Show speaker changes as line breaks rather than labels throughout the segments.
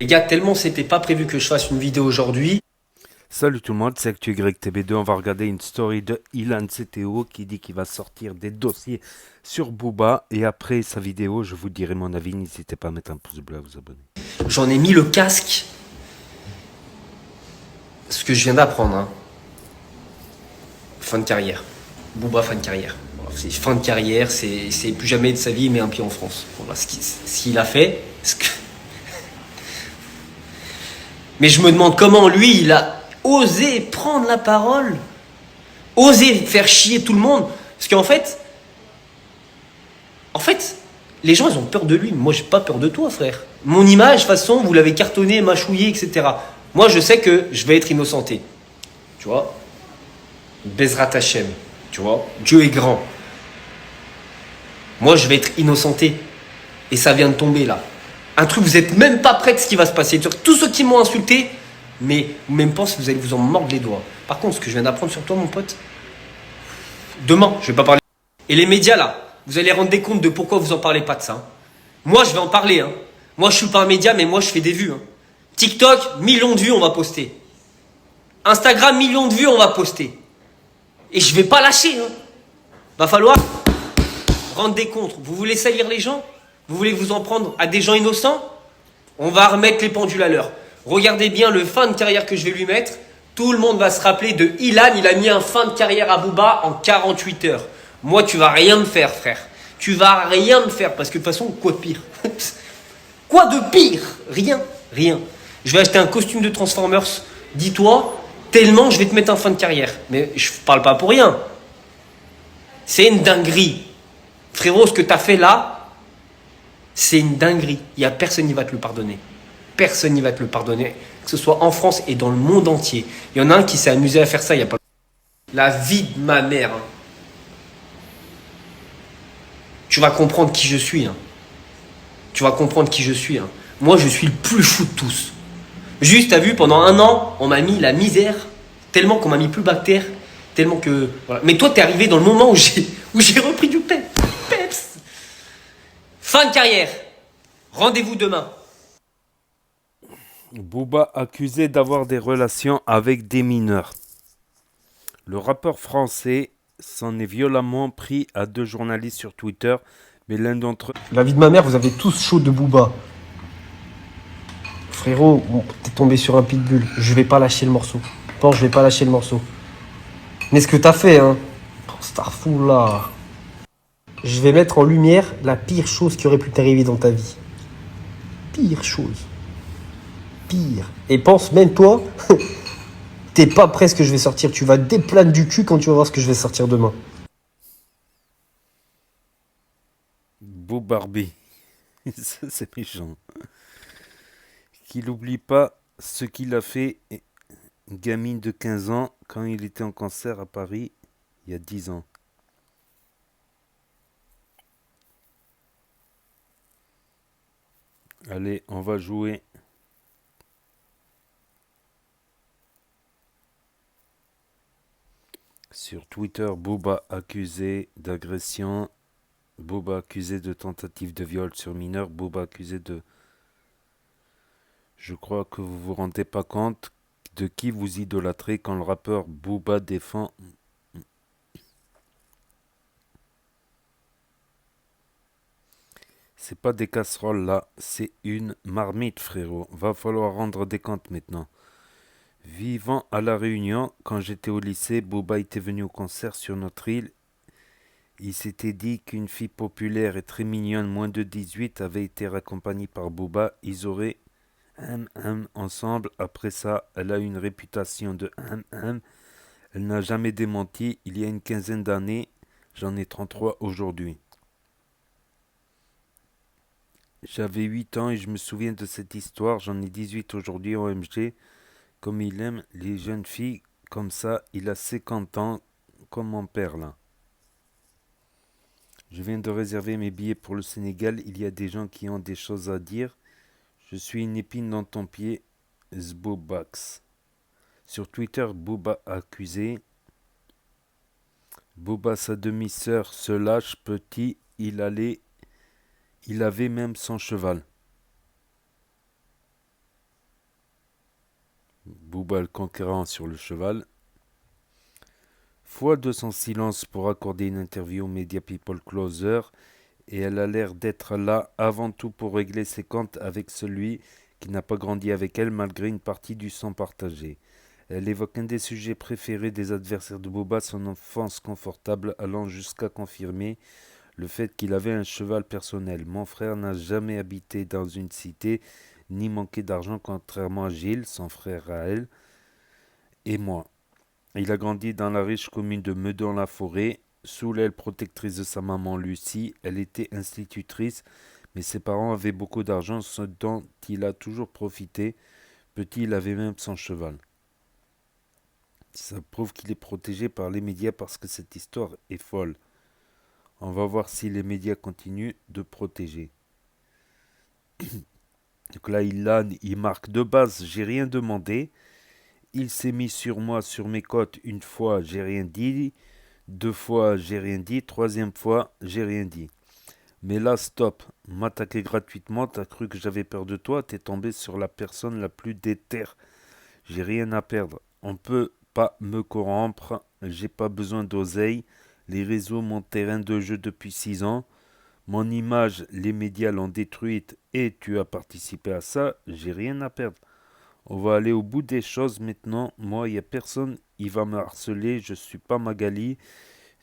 Les gars, tellement c'était pas prévu que je fasse une vidéo aujourd'hui.
Salut tout le monde, c'est ActuYTB2. On va regarder une story de Ilan CTO qui dit qu'il va sortir des dossiers sur Booba. Et après sa vidéo, je vous dirai mon avis. N'hésitez pas à mettre un pouce bleu, à vous abonner.
J'en ai mis le casque. Ce que je viens d'apprendre, hein. Fin de carrière. Booba, fin de carrière. Voilà, c'est fin de carrière, c'est plus jamais de sa vie, il met un pied en France. Voilà ce qu'il a fait. Mais je me demande comment lui, il a osé prendre la parole, osé faire chier tout le monde. Parce qu'en fait, les gens, ils ont peur de lui. Moi, j'ai pas peur de toi, frère. Mon image, de toute façon, vous l'avez cartonné, mâchouillé, etc. Moi, je sais que je vais être innocenté. Tu vois, Bezrat Hachem. Tu vois, Dieu est grand. Moi, je vais être innocenté. Et ça vient de tomber, là. Un truc, vous êtes même pas prêts de ce qui va se passer. Tous ceux qui m'ont insulté, mais même pas si vous allez vous en mordre les doigts. Par contre, ce que je viens d'apprendre sur toi, mon pote, demain, je vais pas parler. Et les médias, là, vous allez rendre des comptes de pourquoi vous en parlez pas de ça. Hein. Moi, je vais en parler. Hein. Moi, je suis pas un média, mais moi, je fais des vues. Hein. TikTok, millions de vues, on va poster. Instagram, millions de vues, on va poster. Et je vais pas lâcher. Hein. Va falloir rendre des comptes. Vous voulez salir les gens? Vous voulez vous en prendre à des gens innocents? On va remettre les pendules à l'heure. Regardez bien le fin de carrière que je vais lui mettre. Tout le monde va se rappeler de Ilan. Il a mis un fin de carrière à Booba en 48 heures. Moi, tu vas rien me faire, frère. Tu vas rien me faire. Parce que de toute façon, quoi de pire? Quoi de pire? Rien. Rien. Je vais acheter un costume de Transformers. Dis-toi, tellement je vais te mettre un fin de carrière. Mais je parle pas pour rien. C'est une dinguerie. Frérot, ce que t'as fait là, c'est une dinguerie. Il y a personne qui va te le pardonner. Personne n'y va te le pardonner, que ce soit en France et dans le monde entier. Il y en a un qui s'est amusé à faire ça il y a pas longtemps. La vie de ma mère. Hein. Tu vas comprendre qui je suis. Hein. Tu vas comprendre qui je suis. Hein. Moi, je suis le plus fou de tous. Juste, t'as vu, pendant un an, on m'a mis la misère, tellement qu'on m'a mis plus bactère, tellement que... Voilà. Mais toi, t'es arrivé dans le moment où j'ai repris du peps. Fin de carrière. Rendez-vous demain.
Booba accusé d'avoir des relations avec des mineurs. Le rappeur français s'en est violemment pris à deux journalistes sur Twitter, mais l'un d'entre eux...
La vie de ma mère, vous avez tous chaud de Booba. Frérot, t'es tombé sur un pitbull. Je vais pas lâcher le morceau. Non, je vais pas lâcher le morceau. Mais ce que t'as fait, hein. Oh, Starfou là. Je vais mettre en lumière la pire chose qui aurait pu t'arriver dans ta vie. Pire chose. Pire. Et pense même toi, t'es pas prêt ce que je vais sortir. Tu vas déplaner du cul quand tu vas voir ce que je vais sortir demain.
Beau Barbie. Ça, c'est méchant. Qu'il n'oublie pas ce qu'il a fait, gamine de 15 ans, quand il était en concert à Paris il y a 10 ans. Allez, on va jouer. Sur Twitter, Booba accusé d'agression. Booba accusé de tentative de viol sur mineur. Booba accusé de... Je crois que vous vous rendez pas compte de qui vous idolâtrez quand le rappeur Booba défend... C'est pas des casseroles là, c'est une marmite frérot. Va falloir rendre des comptes maintenant. Vivant à La Réunion, quand j'étais au lycée, Booba était venu au concert sur notre île. Il s'était dit qu'une fille populaire et très mignonne, moins de 18, avait été raccompagnée par Booba. Ils auraient ensemble. Après ça, elle a une réputation de Elle n'a jamais démenti. Il y a une quinzaine d'années, j'en ai 33 aujourd'hui. J'avais 8 ans et je me souviens de cette histoire. J'en ai 18 aujourd'hui au MG. Comme il aime les jeunes filles comme ça, il a 50 ans, comme mon père là. Je viens de réserver mes billets pour le Sénégal. Il y a des gens qui ont des choses à dire. Je suis une épine dans ton pied, Zbobax. Sur Twitter, Booba accusé. Booba, sa demi-sœur, se lâche petit. Il avait même son cheval. Booba le conquérant sur le cheval. Fois de son silence pour accorder une interview au Media People Closer et elle a l'air d'être là avant tout pour régler ses comptes avec celui qui n'a pas grandi avec elle malgré une partie du sang partagé. Elle évoque un des sujets préférés des adversaires de Booba, son enfance confortable, allant jusqu'à confirmer le fait qu'il avait un cheval personnel. Mon frère n'a jamais habité dans une cité, ni manqué d'argent, contrairement à Gilles, son frère Raël, et moi. Il a grandi dans la riche commune de Meudon-la-Forêt, sous l'aile protectrice de sa maman Lucie. Elle était institutrice, mais ses parents avaient beaucoup d'argent, ce dont il a toujours profité. Petit, il avait même son cheval. Ça prouve qu'il est protégé par les médias parce que cette histoire est folle. On va voir si les médias continuent de protéger. Donc là, il marque de base, j'ai rien demandé. Il s'est mis sur moi, sur mes côtes, une fois, j'ai rien dit. Deux fois, j'ai rien dit. Troisième fois, j'ai rien dit. Mais là, stop. M'attaquer gratuitement, t'as cru que j'avais peur de toi, t'es tombé sur la personne la plus déterre. J'ai rien à perdre. On peut pas me corrompre. J'ai pas besoin d'oseille. Les réseaux, mon terrain de jeu depuis 6 ans. Mon image, les médias l'ont détruite et tu as participé à ça. J'ai rien à perdre. On va aller au bout des choses maintenant. Moi, il n'y a personne, il va me harceler. Je suis pas Magali.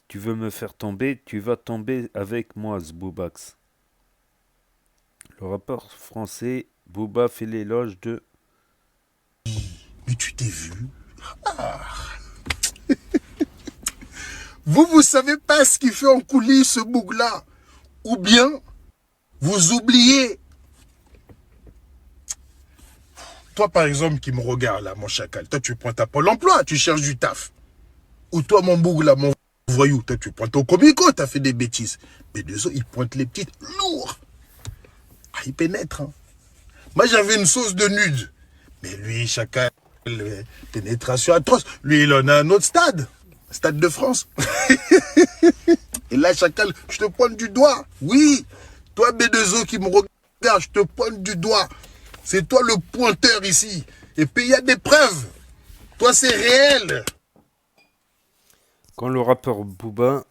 Tu veux me faire tomber, tu vas tomber avec moi, Zboobax. Le rappeur français, Booba fait l'éloge de...
Mais tu t'es vu? Ah. Vous savez pas ce qu'il fait en coulisses, ce boug-là. Ou bien, vous oubliez. Toi, par exemple, qui me regarde là, mon chacal, toi, tu prends ta Pôle emploi, tu cherches du taf. Ou toi, mon boug là, mon voyou, toi, tu prends ton comico, t'as fait des bêtises. Mais deux autres, ils pointent les petites lourds. Ah, ils pénètrent. Hein. Moi, j'avais une sauce de nude. Mais lui, chacal, pénétration atroce. Lui, il en a un autre stade. Stade de France. Et là, chacal, je te pointe du doigt. Oui, toi, B2O qui me regarde, je te pointe du doigt. C'est toi le pointeur ici. Et puis, il y a des preuves. Toi, c'est réel.
Quand le rappeur Booba...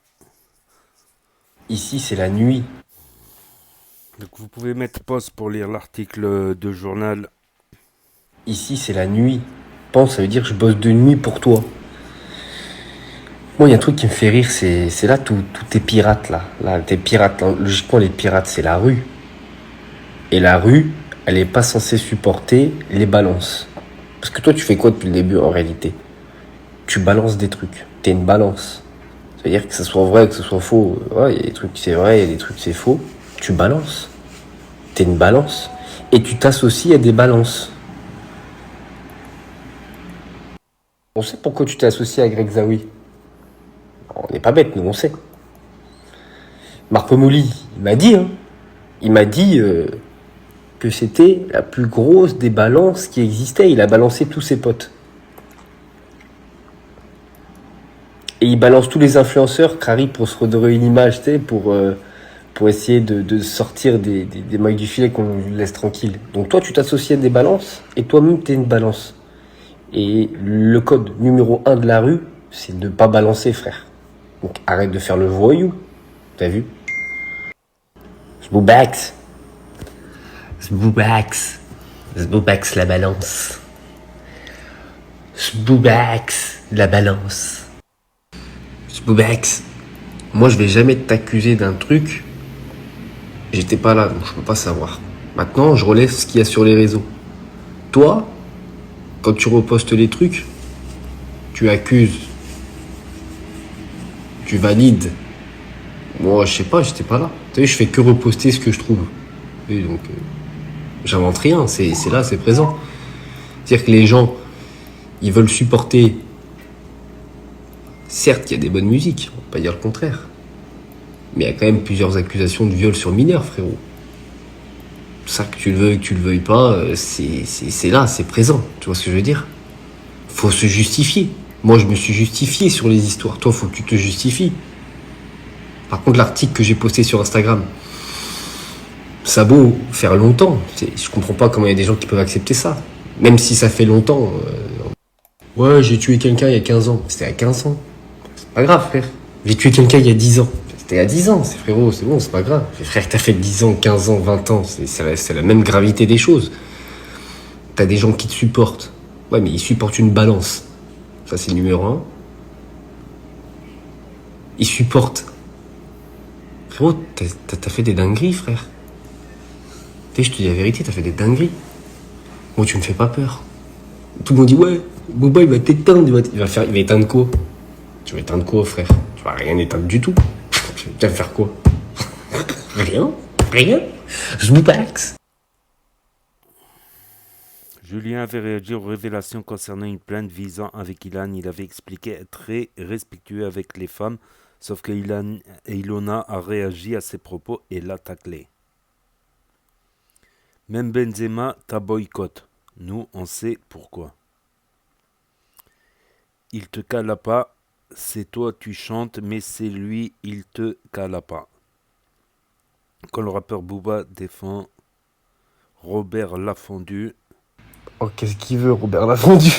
Ici, c'est la nuit.
Donc vous pouvez mettre pause pour lire l'article de journal.
Ici, c'est la nuit. Pense, ça veut dire que je bosse de nuit pour toi. Moi, il y a un truc qui me fait rire, c'est là tous tes pirates, là. Là, tes pirates, là, logiquement, les pirates, c'est la rue. Et la rue, elle n'est pas censée supporter les balances. Parce que toi, tu fais quoi depuis le début, en réalité? Tu balances des trucs. T'es une balance. C'est-à-dire que ce soit vrai, que ce soit faux. Ouais, il y a des trucs c'est vrai, il y a des trucs c'est faux. Tu balances. T'es une balance. Et tu t'associes à des balances. On sait pourquoi tu t'es associé à Greg Zawi. On n'est pas bête, nous, on sait. Marco Moli, il m'a dit, que c'était la plus grosse des balances qui existait. Il a balancé tous ses potes. Et il balance tous les influenceurs, Crary, pour se redorer une image, tu sais, pour essayer de sortir des mailles du filet qu'on lui laisse tranquille. Donc toi, tu t'associes à des balances, et toi-même, t'es une balance. Et le code numéro 1 de la rue, c'est de ne pas balancer, frère. Donc arrête de faire le voyou. T'as vu? Zboobax. Zboobax. Zboobax la balance. Zboobax la balance. Zboobax. Moi je vais jamais t'accuser d'un truc. J'étais pas là, donc je peux pas savoir. Maintenant je relève ce qu'il y a sur les réseaux. Toi, quand tu repostes les trucs, tu accuses. Tu valides. Moi, je sais pas, j'étais pas là. Tu sais, je fais que reposter ce que je trouve. Et donc, j'invente rien, c'est là, c'est présent. C'est-à-dire que les gens, ils veulent supporter. Certes, il y a des bonnes musiques, on va pas dire le contraire. Mais il y a quand même plusieurs accusations de viol sur mineurs, frérot. Ça, que tu le veuilles, que tu le veuilles pas, c'est là, c'est présent. Tu vois ce que je veux dire? Faut se justifier. Moi, je me suis justifié sur les histoires. Toi, faut que tu te justifies. Par contre, l'article que j'ai posté sur Instagram, ça a beau faire longtemps. Je comprends pas comment il y a des gens qui peuvent accepter ça. Même si ça fait longtemps, Ouais, j'ai tué quelqu'un il y a 15 ans. C'était à 15 ans. C'est pas grave, frère. J'ai tué quelqu'un il y a 10 ans. C'était à 10 ans, c'est frérot, c'est bon, c'est pas grave. Mais frère, t'as fait 10 ans, 15 ans, 20 ans, c'est la même gravité des choses. T'as des gens qui te supportent. Ouais, mais ils supportent une balance. Ça, c'est le numéro 1. Ils supportent. Frérot, t'as fait des dingueries, frère. Tu sais, je te dis la vérité, t'as fait des dingueries. Moi, tu me fais pas peur. Tout le monde dit, ouais, Boba, il va t'éteindre. Il va éteindre quoi? Tu vas éteindre quoi, frère? Tu vas rien éteindre du tout. Tu vas faire quoi? Rien. Rien. Je me paxe.
Julien avait réagi aux révélations concernant une plainte visant avec Ilan. Il avait expliqué être très respectueux avec les femmes, sauf que Ilona a réagi à ses propos et l'a taclé. Même Benzema t'a boycott. Nous, on sait pourquoi. Il te cala pas, c'est toi tu chantes, mais c'est lui, il te cala pas. Quand le rappeur Booba défend Robert Lafondu.
Oh, qu'est-ce qu'il veut, Robert Lafondu?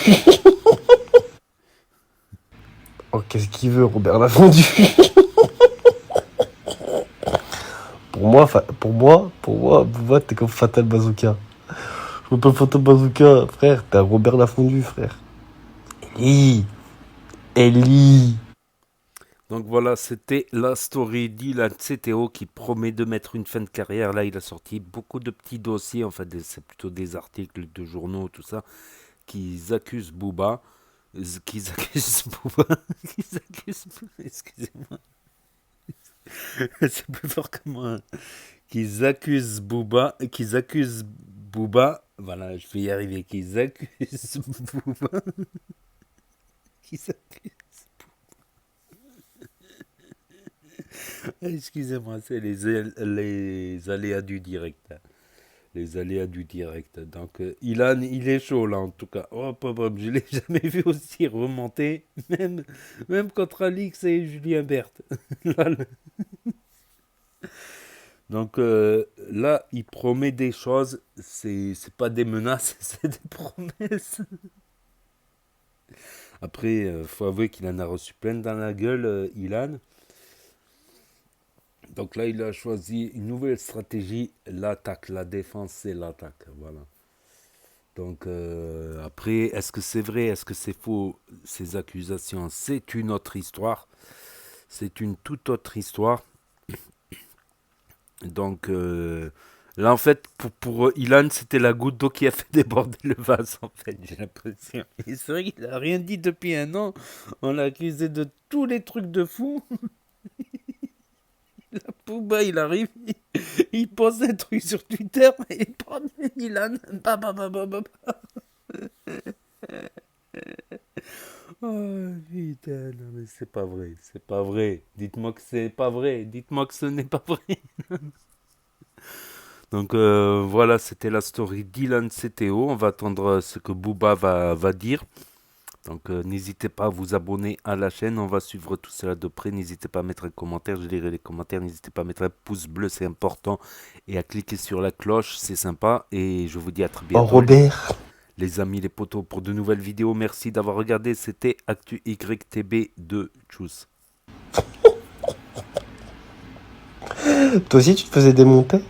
Oh, qu'est-ce qu'il veut, Robert Lafondu? Pour moi, Booba, t'es comme Fatal Bazooka. Je m'appelle Fatal Bazooka, frère, t'es un Robert Lafondu, frère. Ellie.
Donc voilà, c'était la story d'Ilan CTO qui promet de mettre une fin de carrière. Là, il a sorti beaucoup de petits dossiers, en fait, c'est plutôt des articles de journaux, tout ça, qui accusent Booba. Excusez-moi. C'est plus fort que moi. Qu'ils accusent Booba. Voilà, je vais y arriver. Qu'ils accusent Booba. Qu'ils accusent. Excusez-moi, c'est les aléas du direct. Les aléas du direct. Donc, Ilan, il est chaud là en tout cas. Hop, hop, hop, je l'ai jamais vu aussi remonter. Même contre Alix et Julien Berthe. Donc là, il promet des choses. C'est pas des menaces, c'est des promesses. Après, faut avouer qu'il en a reçu plein dans la gueule, Ilan. Donc là, il a choisi une nouvelle stratégie, l'attaque. La défense, c'est l'attaque. Voilà. Donc après, est-ce que c'est vrai, est-ce que c'est faux, ces accusations? C'est une autre histoire. C'est une toute autre histoire. Donc là, en fait, pour Ilan, c'était la goutte d'eau qui a fait déborder le vase, en fait, j'ai l'impression. Et c'est vrai qu'il n'a rien dit depuis un an. On l'a accusé de tous les trucs de fou. La Booba, il arrive, il pose un truc sur Twitter et Ilan. Oh putain, non mais c'est pas vrai, c'est pas vrai. Dites-moi que c'est pas vrai, dites-moi que ce n'est pas vrai. Donc voilà, c'était la story d'Ilan CTO. On va attendre ce que Booba va dire. Donc n'hésitez pas à vous abonner à la chaîne, on va suivre tout cela de près. N'hésitez pas à mettre un commentaire, je lirai les commentaires. N'hésitez pas à mettre un pouce bleu, c'est important. Et à cliquer sur la cloche, c'est sympa. Et je vous dis à très bientôt.
Oh, Robert.
Les amis, les potos, pour de nouvelles vidéos. Merci d'avoir regardé. C'était Actu YTB de Tchuss.
Toi aussi, tu te faisais démonter?